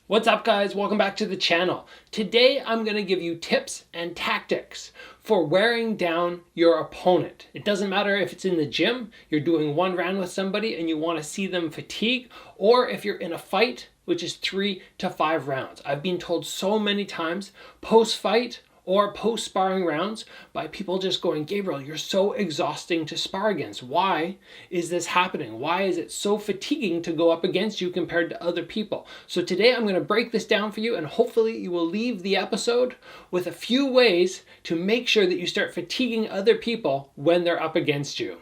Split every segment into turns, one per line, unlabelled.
What's up guys, welcome back to the channel. Today I'm going to give you tips and tactics for wearing down your opponent. It doesn't matter if it's in the gym, you're doing one round with somebody and you want to see them fatigue, or if you're in a fight, which is 3 to 5 rounds. I've been told so many times post-fight or post-sparring rounds by people just going, Gabriel, you're so exhausting to spar against. Why is this happening? Why is it so fatiguing to go up against you compared to other people? So today I'm going to break this down for you, and hopefully you will leave the episode with a few ways to make sure that you start fatiguing other people when they're up against you.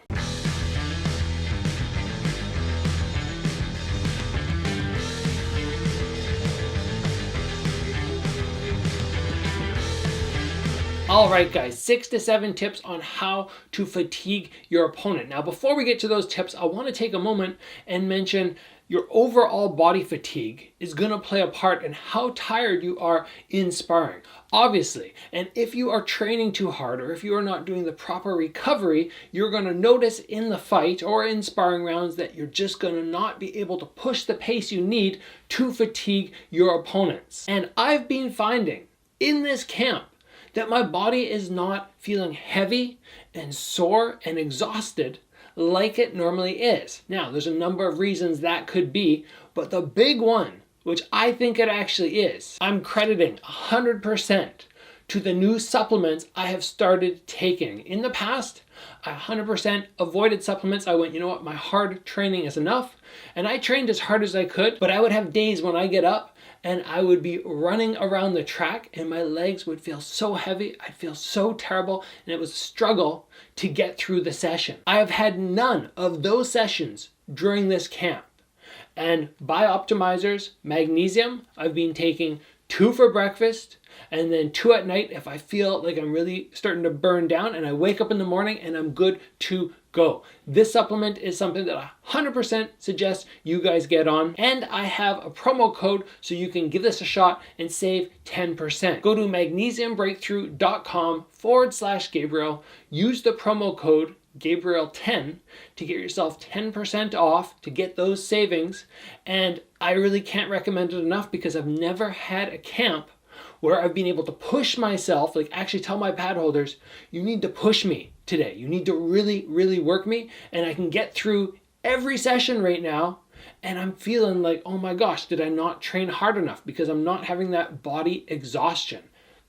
All right, guys, 6 to 7 tips on how to fatigue your opponent. Now, before we get to those tips, I want to take a moment and mention your overall body fatigue is going to play a part in how tired you are in sparring, obviously. And if you are training too hard, or if you are not doing the proper recovery, you're going to notice in the fight or in sparring rounds that you're just going to not be able to push the pace you need to fatigue your opponents. And I've been finding in this camp that my body is not feeling heavy and sore and exhausted like it normally is. Now, there's a number of reasons that could be, but the big one, which I think it actually is, I'm crediting 100% to the new supplements I have started taking. In the past, I 100% avoided supplements. I went, you know what, my hard training is enough. And I trained as hard as I could, but I would have days when I get up and I would be running around the track and my legs would feel so heavy. I'd feel so terrible, and it was a struggle to get through the session. I have had none of those sessions during this camp. And Bioptimizer's magnesium, I've been taking 2 for breakfast and then 2 at night if I feel like I'm really starting to burn down, and I wake up in the morning and I'm good to go. This supplement is something that I 100% suggest you guys get on, and I have a promo code so you can give this a shot and save 10%. Go to magnesiumbreakthrough.com/Gabriel, use the promo code Gabriel10 to get yourself 10% off to get those savings. And I really can't recommend it enough because I've never had a camp where I've been able to push myself, like actually tell my pad holders, you need to push me today. You need to really, really work me. And I can get through every session right now. And I'm feeling like, oh my gosh, did I not train hard enough? Because I'm not having that body exhaustion.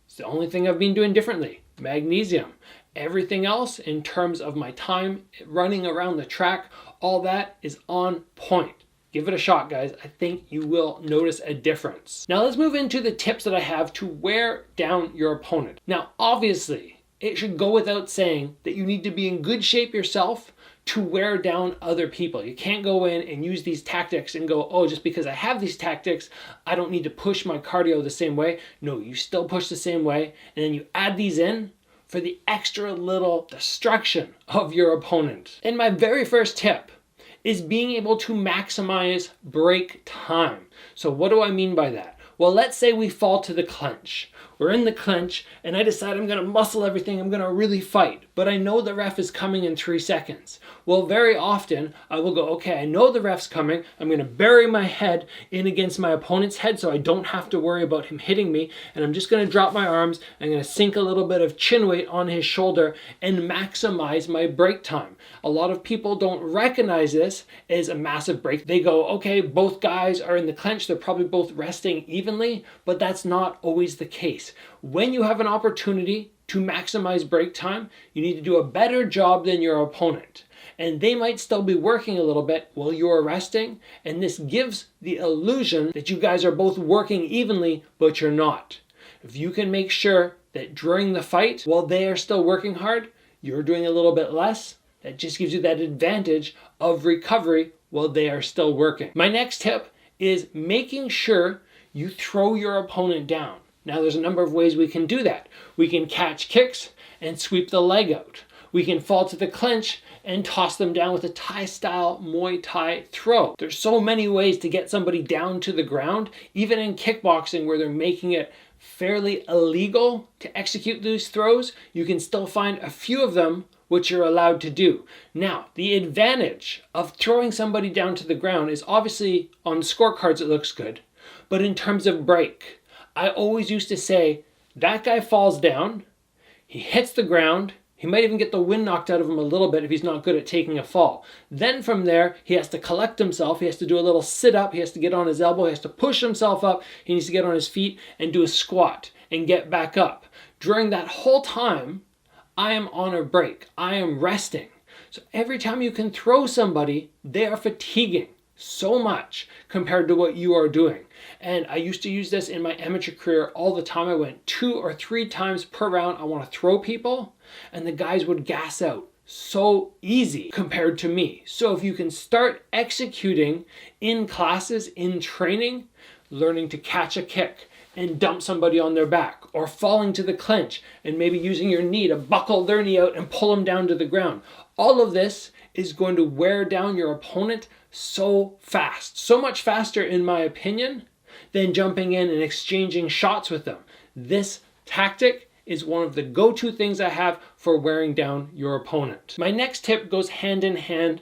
It's the only thing I've been doing differently. Magnesium. Everything else in terms of my time running around the track, all that is on point. Give it a shot, guys. I think you will notice a difference. Now let's move into the tips that I have to wear down your opponent. Now, obviously, it should go without saying that you need to be in good shape yourself to wear down other people. You can't go in and use these tactics and go, oh, just because I have these tactics, I don't need to push my cardio the same way. No, you still push the same way, and then you add these in for the extra little destruction of your opponent. And my very first tip is being able to maximize break time. So what do I mean by that? Well, let's say we fall to the clinch. We're in the clinch and I decide I'm gonna muscle everything, I'm gonna really fight, but I know the ref is coming in 3 seconds. Well, very often I will go, okay, I know the ref's coming, I'm gonna bury my head in against my opponent's head so I don't have to worry about him hitting me, and I'm just gonna drop my arms, I'm gonna sink a little bit of chin weight on his shoulder and maximize my break time. A lot of people don't recognize this as a massive break. They go, okay, both guys are in the clinch, they're probably both resting evenly, but that's not always the case. When you have an opportunity to maximize break time, you need to do a better job than your opponent. And they might still be working a little bit while you're resting, and this gives the illusion that you guys are both working evenly, but you're not. If you can make sure that during the fight, while they are still working hard, you're doing a little bit less, that just gives you that advantage of recovery while they are still working. My next tip is making sure you throw your opponent down. Now, there's a number of ways we can do that. We can catch kicks and sweep the leg out. We can fall to the clinch and toss them down with a Thai-style Muay Thai throw. There's so many ways to get somebody down to the ground, even in kickboxing where they're making it fairly illegal to execute these throws. You can still find a few of them which you're allowed to do. Now, the advantage of throwing somebody down to the ground is obviously on the scorecards it looks good, But in terms of break, I always used to say, that guy falls down, he hits the ground, he might even get the wind knocked out of him a little bit if he's not good at taking a fall. Then from there, he has to collect himself, he has to do a little sit-up, he has to get on his elbow, he has to push himself up, he needs to get on his feet and do a squat and get back up. During that whole time, I am on a break, I am resting. So every time you can throw somebody, they are fatiguing so much compared to what you are doing. And I used to use this in my amateur career all the time. I went 2 or 3 times per round. I want to throw people, and the guys would gas out so easy compared to me. So if you can start executing in classes, in training, learning to catch a kick and dump somebody on their back, or falling to the clinch and maybe using your knee to buckle their knee out and pull them down to the ground. All of this is going to wear down your opponent so fast, so much faster in my opinion than jumping in and exchanging shots with them. This tactic is one of the go-to things I have for wearing down your opponent. My next tip goes hand in hand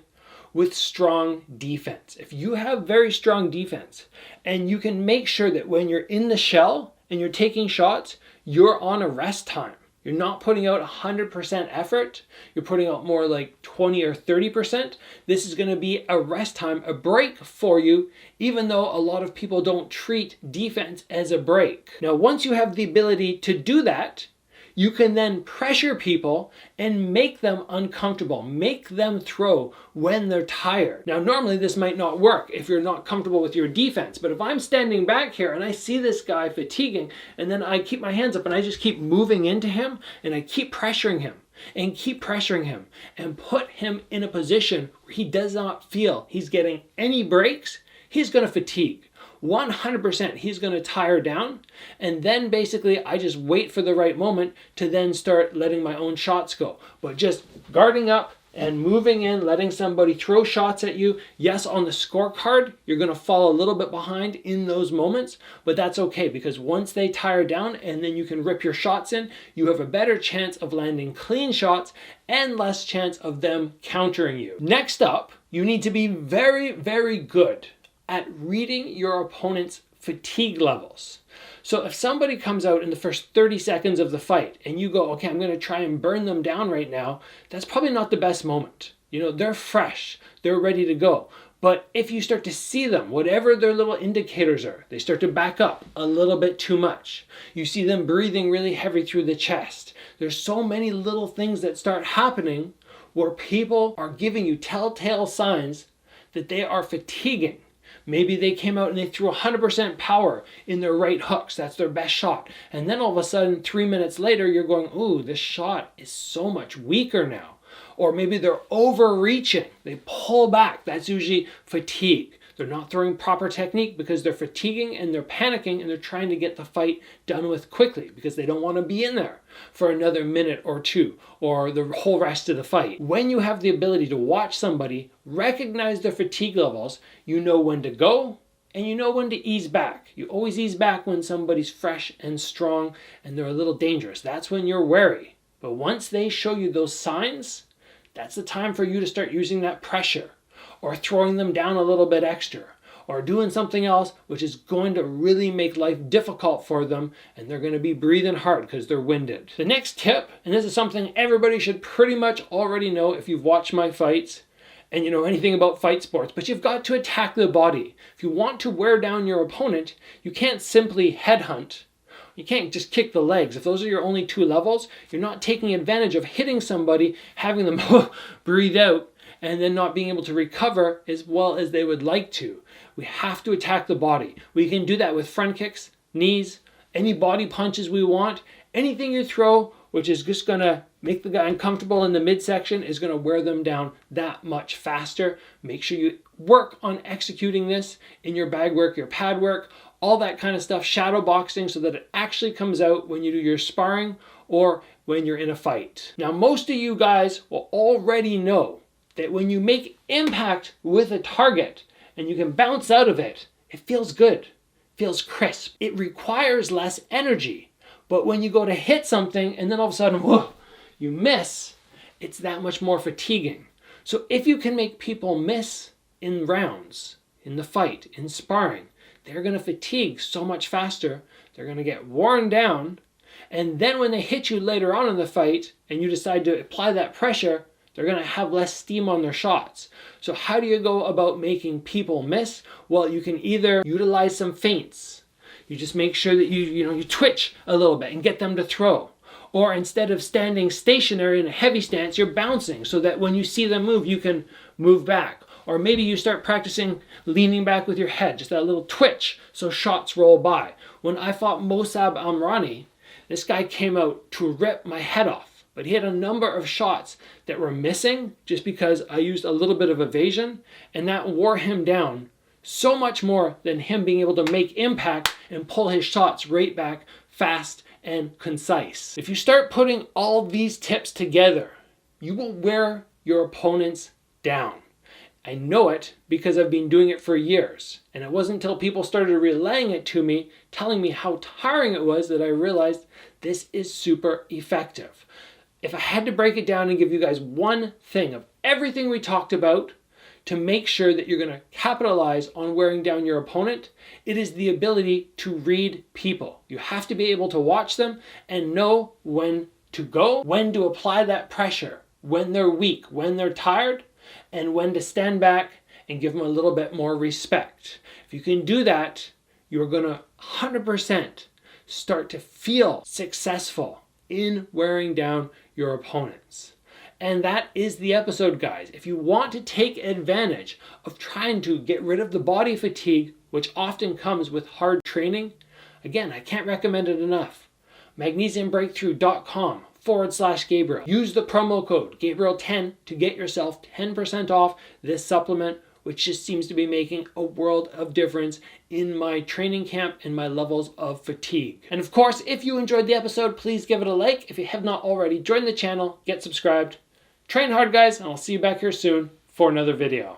with strong defense. If you have very strong defense and you can make sure that when you're in the shell and you're taking shots, you're on a rest time. You're not putting out 100% effort. You're putting out more like 20 or 30%. This is going to be a rest time, a break for you, even though a lot of people don't treat defense as a break. Now, once you have the ability to do that, you can then pressure people and make them uncomfortable, make them throw when they're tired. Now, normally this might not work if you're not comfortable with your defense, but if I'm standing back here and I see this guy fatiguing, and then I keep my hands up and I just keep moving into him and I keep pressuring him and put him in a position where he does not feel he's getting any breaks, he's going to fatigue. 100% he's going to tire down, and then basically I just wait for the right moment to then start letting my own shots go. But just guarding up and moving in, letting somebody throw shots at you. Yes, on the scorecard, you're going to fall a little bit behind in those moments, but that's okay, because once they tire down and then you can rip your shots in, you have a better chance of landing clean shots and less chance of them countering you. Next up, you need to be very, very good at reading your opponent's fatigue levels. So if somebody comes out in the first 30 seconds of the fight and you go, okay, I'm going to try and burn them down right now, that's probably not the best moment. You know, they're fresh, they're ready to go. But if you start to see them, whatever their little indicators are, they start to back up a little bit too much. You see them breathing really heavy through the chest. There's so many little things that start happening where people are giving you telltale signs that they are fatiguing. Maybe they came out and they threw 100% power in their right hooks. That's their best shot. And then all of a sudden, 3 minutes later, you're going, ooh, this shot is so much weaker now. Or maybe they're overreaching. They pull back. That's usually fatigue. They're not throwing proper technique because they're fatiguing and they're panicking and they're trying to get the fight done with quickly because they don't want to be in there for another minute or two or the whole rest of the fight. When you have the ability to watch somebody, recognize their fatigue levels, you know when to go and you know when to ease back. You always ease back when somebody's fresh and strong and they're a little dangerous. That's when you're wary. But once they show you those signs, that's the time for you to start using that pressure, or throwing them down a little bit extra, or doing something else which is going to really make life difficult for them, and they're going to be breathing hard because they're winded. The next tip, and this is something everybody should pretty much already know if you've watched my fights and you know anything about fight sports, but you've got to attack the body. If you want to wear down your opponent, you can't simply headhunt. You can't just kick the legs. If those are your only 2 levels, you're not taking advantage of hitting somebody, having them breathe out, and then not being able to recover as well as they would like to. We have to attack the body. We can do that with front kicks, knees, any body punches we want. Anything you throw, which is just going to make the guy uncomfortable in the midsection, is going to wear them down that much faster. Make sure you work on executing this in your bag work, your pad work, all that kind of stuff, shadow boxing, so that it actually comes out when you do your sparring or when you're in a fight. Now, most of you guys will already know that when you make impact with a target and you can bounce out of it, it feels good, feels crisp. It requires less energy. But when you go to hit something and then all of a sudden, whoa, you miss, it's that much more fatiguing. So if you can make people miss in rounds, in the fight, in sparring, they're going to fatigue so much faster. They're going to get worn down. And then when they hit you later on in the fight and you decide to apply that pressure, they're going to have less steam on their shots. So how do you go about making people miss? Well, you can either utilize some feints. You just make sure that you twitch a little bit and get them to throw. Or instead of standing stationary in a heavy stance, you're bouncing so that when you see them move, you can move back. Or maybe you start practicing leaning back with your head, just that little twitch so shots roll by. When I fought Mosab Amrani, this guy came out to rip my head off. But he had a number of shots that were missing just because I used a little bit of evasion, and that wore him down so much more than him being able to make impact and pull his shots right back fast and concise. If you start putting all these tips together, you will wear your opponents down. I know it because I've been doing it for years. And it wasn't until people started relaying it to me, telling me how tiring it was, that I realized this is super effective. If I had to break it down and give you guys one thing of everything we talked about to make sure that you're going to capitalize on wearing down your opponent, it is the ability to read people. You have to be able to watch them and know when to go, when to apply that pressure, when they're weak, when they're tired, and when to stand back and give them a little bit more respect. If you can do that, you're going to 100% start to feel successful in wearing down your opponents. And that is the episode, guys. If you want to take advantage of trying to get rid of the body fatigue, which often comes with hard training, again, I can't recommend it enough. magnesiumbreakthrough.com/Gabriel. Use the promo code Gabriel10 to get yourself 10% off this supplement, which just seems to be making a world of difference in my training camp and my levels of fatigue. And of course, if you enjoyed the episode, please give it a like. If you have not already, join the channel, get subscribed. Train hard, guys, and I'll see you back here soon for another video.